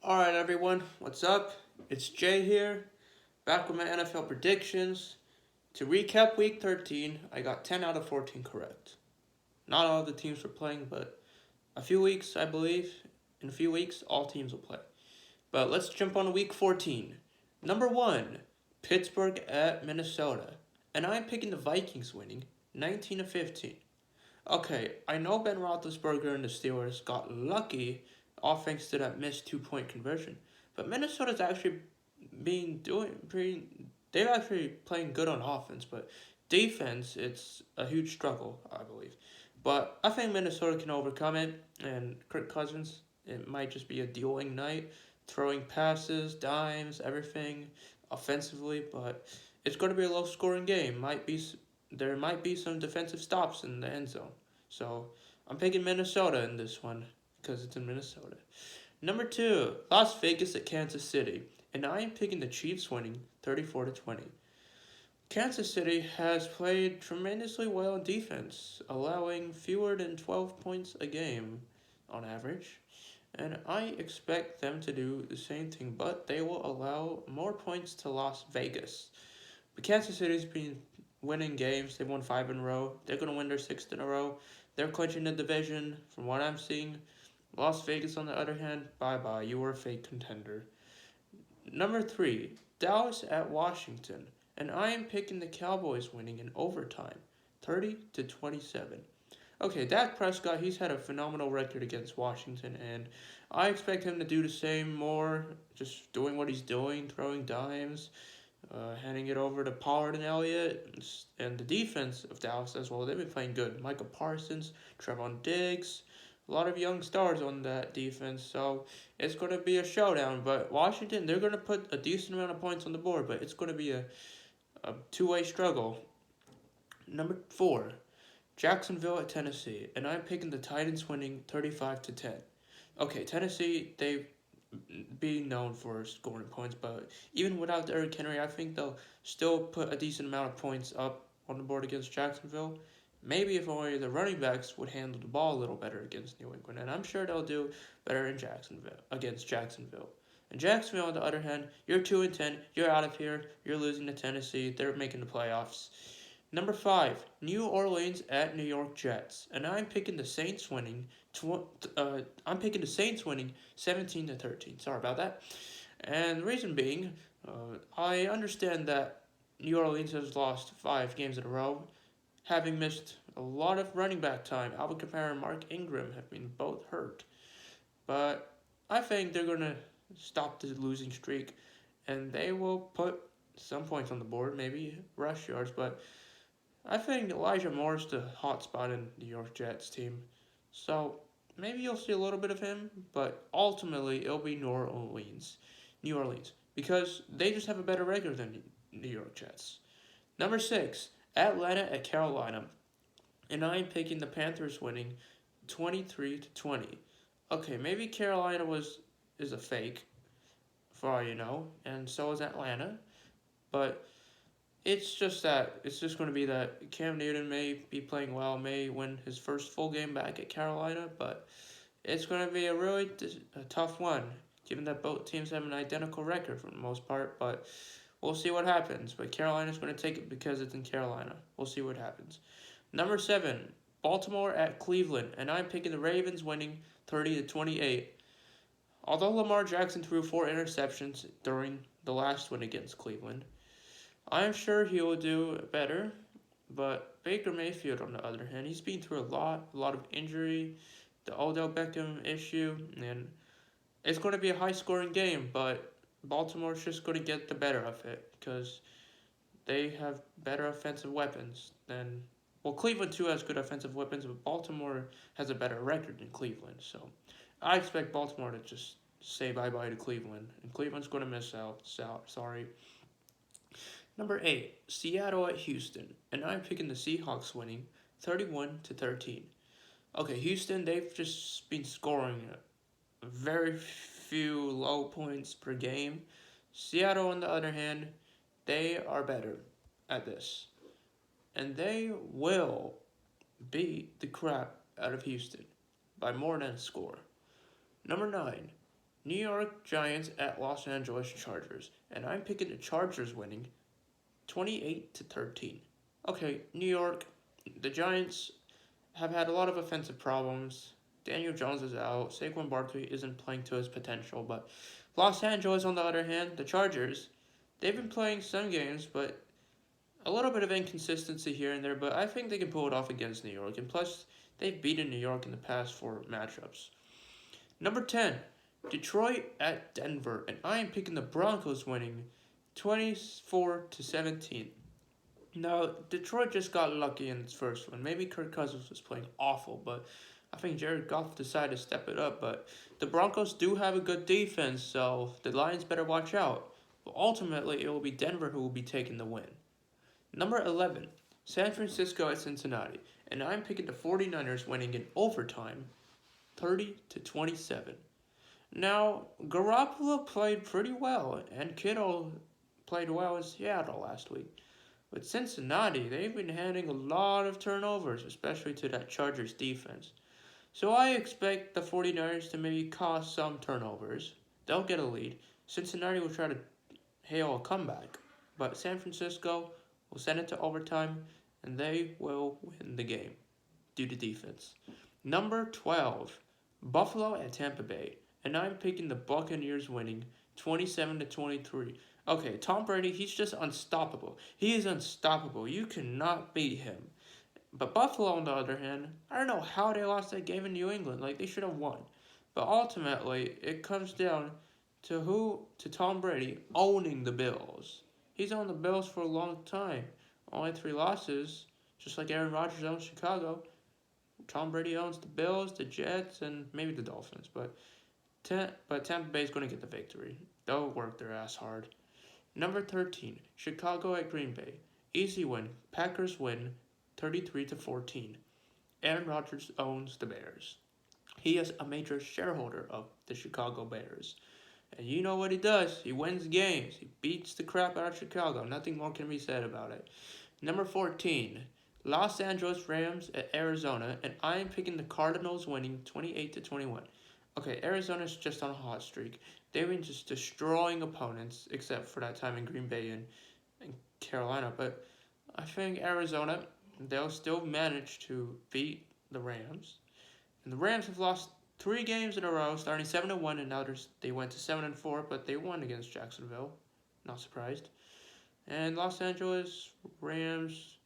Alright, everyone, what's up? It's Jay here, back with my NFL predictions. To recap week 13, I got 10 out of 14 correct. Not all the teams were playing, but a few weeks, I believe, in a few weeks, all teams will play. But let's jump on to week 14. Number 1, Pittsburgh at Minnesota. And I'm picking the Vikings winning 19 to 15. Okay, I know Ben Roethlisberger and the Steelers got lucky all thanks to that missed 2 point conversion. But Minnesota's actually being doing pretty. They're actually playing good on offense, but defense, it's a huge struggle, I believe. But I think Minnesota can overcome it, and Kirk Cousins, it might just be a dealing night, throwing passes, dimes, everything offensively, but it's going to be a low scoring game. There might be some defensive stops in the end zone. So I'm picking Minnesota in this one because it's in Minnesota. Number 2, Las Vegas at Kansas City, and I am picking the Chiefs winning 34 to 20. Kansas City has played tremendously well in defense, allowing fewer than 12 points a game on average. And I expect them to do the same thing, but they will allow more points to Las Vegas. But Kansas City's been winning games. They've won 5 in a row. They're going to win their sixth in a row. They're clinching the division from what I'm seeing. Las Vegas, on the other hand, bye bye. You were a fake contender. Number 3, Dallas at Washington. And I am picking the Cowboys winning in overtime, 30 to 27. Okay, Dak Prescott, he's had a phenomenal record against Washington, and I expect him to do the same more, just doing what he's doing, throwing dimes, handing it over to Pollard and Elliott, and the defense of Dallas as well. They've been playing good. Micah Parsons, Trevon Diggs, a lot of young stars on that defense, so it's going to be a showdown. But Washington, they're going to put a decent amount of points on the board, but it's going to be a two-way struggle. Number 4, Jacksonville at Tennessee, and I'm picking the Titans winning 35 to 10. Okay, Tennessee, they've been known for scoring points, but even without Derrick Henry, I think they'll still put a decent amount of points up on the board against Jacksonville. Maybe if only the running backs would handle the ball a little better against New England, and I'm sure they'll do better in Jacksonville against Jacksonville. And Jacksonville, on the other hand, you're 2-10, you're out of here, you're losing to Tennessee, they're making the playoffs. Number 5, New Orleans at New York Jets, and I'm picking the Saints winning. I'm picking the Saints winning 17 to 13. Sorry about that. And the reason being, I understand that New Orleans has lost 5 games in a row, having missed a lot of running back time. Alvin Kamara and Mark Ingram have been both hurt, but I think they're gonna stop the losing streak, and they will put some points on the board, maybe rush yards, but I think Elijah Moore's the hot spot in the New York Jets team. So maybe you'll see a little bit of him, but ultimately it'll be New Orleans. New Orleans. Because they just have a better record than New York Jets. Number 6, Atlanta at Carolina. And I'm picking the Panthers winning 23 to 20. Okay, maybe Carolina is a fake, for all you know, and so is Atlanta. But it's just going to be that Cam Newton may be playing well, may win his first full game back at Carolina, but it's going to be a tough one, given that both teams have an identical record for the most part. But we'll see what happens. But Carolina's going to take it because it's in Carolina. We'll see what happens. Number 7, Baltimore at Cleveland, and I'm picking the Ravens winning 30 to 28. Although Lamar Jackson threw 4 interceptions during the last win against Cleveland, I'm sure he will do better, but Baker Mayfield, on the other hand, he's been through a lot of injury, the Odell Beckham issue, and it's going to be a high scoring game, but Baltimore's just going to get the better of it because they have better offensive weapons than. Well, Cleveland too has good offensive weapons, but Baltimore has a better record than Cleveland, so I expect Baltimore to just say bye bye to Cleveland, and Cleveland's going to miss out. Sorry. Number 8, Seattle at Houston, and I'm picking the Seahawks winning 31 to 13. Okay, Houston, they've just been scoring very few low points per game. Seattle, on the other hand, they are better at this, and they will beat the crap out of Houston by more than a score. Number 9, New York Giants at Los Angeles Chargers, and I'm picking the Chargers winning 28-13. Okay, New York, the Giants have had a lot of offensive problems. Daniel Jones is out. Saquon Barkley isn't playing to his potential. But Los Angeles, on the other hand, the Chargers, they've been playing some games, but a little bit of inconsistency here and there. But I think they can pull it off against New York. And plus, they've beaten New York in the past 4 matchups. Number 10, Detroit at Denver. And I am picking the Broncos winning 24-17. Now, Detroit just got lucky in its first one. Maybe Kirk Cousins was playing awful, but I think Jared Goff decided to step it up. But the Broncos do have a good defense, so the Lions better watch out. But ultimately, it will be Denver who will be taking the win. Number 11, San Francisco at Cincinnati. And I'm picking the 49ers winning in overtime, 30-27. Now, Garoppolo played pretty well, and Kittle played well in Seattle last week. But Cincinnati, they've been handing a lot of turnovers, especially to that Chargers defense. So I expect the 49ers to maybe cause some turnovers. They'll get a lead. Cincinnati will try to hail a comeback. But San Francisco will send it to overtime, and they will win the game due to defense. Number 12, Buffalo at Tampa Bay. And I'm picking the Buccaneers winning 27-23. Okay, Tom Brady, he's just unstoppable. He is unstoppable. You cannot beat him. But Buffalo, on the other hand, I don't know how they lost that game in New England. Like, they should have won. But ultimately, it comes down to Tom Brady owning the Bills. He's owned the Bills for a long time. Only 3 losses, just like Aaron Rodgers owns Chicago. Tom Brady owns the Bills, the Jets, and maybe the Dolphins. But Tampa Bay is going to get the victory. They'll work their ass hard. Number 13, Chicago at Green Bay. Easy win. Packers win 33-14. Aaron Rodgers owns the Bears. He is a major shareholder of the Chicago Bears. And you know what he does. He wins games. He beats the crap out of Chicago. Nothing more can be said about it. Number 14, Los Angeles Rams at Arizona. And I am picking the Cardinals winning 28-21. Okay, Arizona's just on a hot streak. They've been just destroying opponents, except for that time in Green Bay and Carolina. But I think Arizona, they'll still manage to beat the Rams. And the Rams have lost 3 games in a row, starting 7-1, and now they went to 7-4, but they won against Jacksonville. Not surprised. And Los Angeles Rams,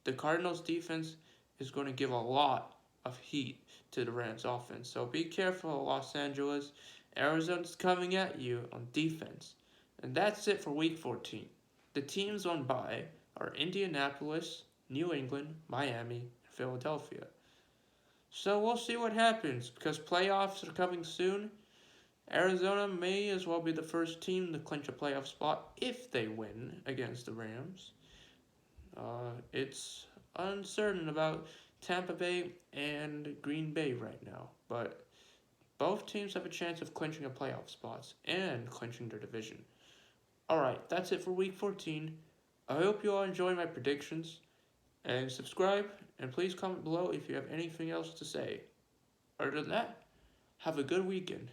the Cardinals defense is going to give a lot of heat to the Rams offense. So be careful, Los Angeles. Arizona's coming at you on defense. And that's it for Week 14. The teams on bye are Indianapolis, New England, Miami, and Philadelphia. So we'll see what happens, because playoffs are coming soon. Arizona may as well be the first team to clinch a playoff spot if they win against the Rams. It's uncertain about Tampa Bay and Green Bay right now, but both teams have a chance of clinching a playoff spots and clinching their division. Alright, that's it for Week 14. I hope you all enjoy my predictions, and subscribe, and please comment below if you have anything else to say. Other than that, have a good weekend.